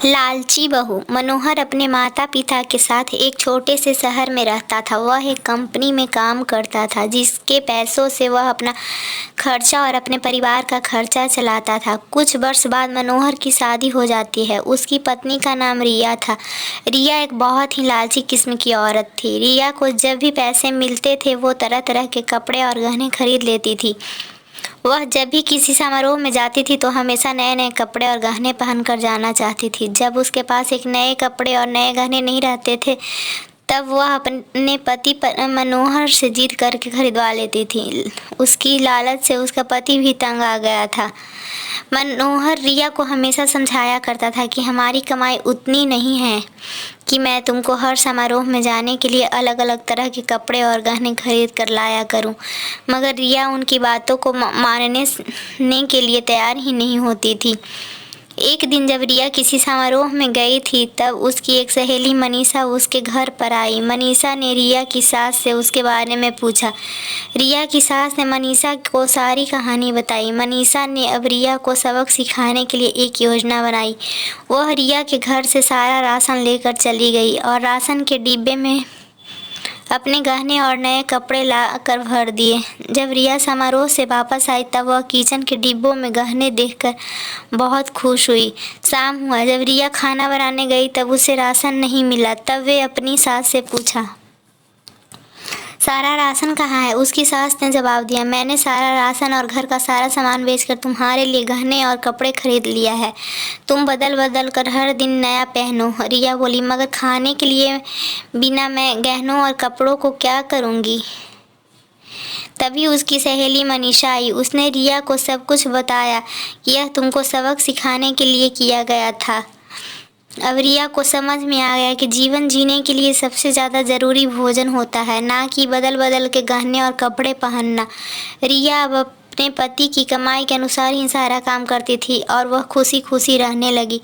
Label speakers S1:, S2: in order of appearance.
S1: लालची बहू। मनोहर अपने माता पिता के साथ एक छोटे से शहर में रहता था। वह एक कंपनी में काम करता था जिसके पैसों से वह अपना खर्चा और अपने परिवार का खर्चा चलाता था। कुछ वर्ष बाद मनोहर की शादी हो जाती है। उसकी पत्नी का नाम रिया था। रिया एक बहुत ही लालची किस्म की औरत थी। रिया को जब भी पैसे मिलते थे वो तरह तरह के कपड़े और गहने खरीद लेती थी। वह जब भी किसी समारोह में जाती थी तो हमेशा नए नए कपड़े और गहने पहनकर जाना चाहती थी। जब उसके पास एक नए कपड़े और नए गहने नहीं रहते थे तब वह अपने पति मनोहर से जिद करके खरीदवा लेती थी। उसकी लालच से उसका पति भी तंग आ गया था। मनोहर रिया को हमेशा समझाया करता था कि हमारी कमाई उतनी नहीं है कि मैं तुमको हर समारोह में जाने के लिए अलग अलग तरह के कपड़े और गहने खरीद कर लाया करूं। मगर रिया उनकी बातों को मानने के लिए तैयार ही नहीं होती थी। एक दिन जब रिया किसी समारोह में गई थी तब उसकी एक सहेली मनीषा उसके घर पर आई। मनीषा ने रिया की सास से उसके बारे में पूछा। रिया की सास ने मनीषा को सारी कहानी बताई। मनीषा ने अब रिया को सबक सिखाने के लिए एक योजना बनाई। वह रिया के घर से सारा राशन लेकर चली गई और राशन के डिब्बे में अपने गहने और नए कपड़े ला कर भर दिए। जब रिया समारोह से वापस आई तब वह किचन के डिब्बों में गहने देखकर बहुत खुश हुई। शाम हुआ। जब रिया खाना बनाने गई तब उसे राशन नहीं मिला। तब वे अपनी सास से पूछा, सारा राशन कहाँ है? उसकी सास ने जवाब दिया, मैंने सारा राशन और घर का सारा सामान बेचकर तुम्हारे लिए गहने और कपड़े खरीद लिया है। तुम बदल बदल कर हर दिन नया पहनो। रिया बोली, मगर खाने के लिए बिना मैं गहनों और कपड़ों को क्या करूँगी? तभी उसकी सहेली मनीषा आई। उसने रिया को सब कुछ बताया। यह तुमको सबक सिखाने के लिए किया गया था। अब रिया को समझ में आ गया कि जीवन जीने के लिए सबसे ज़्यादा ज़रूरी भोजन होता है, ना कि बदल बदल के गहने और कपड़े पहनना। रिया अब अपने पति की कमाई के अनुसार ही सारा काम करती थी और वह खुशी खुशी रहने लगी।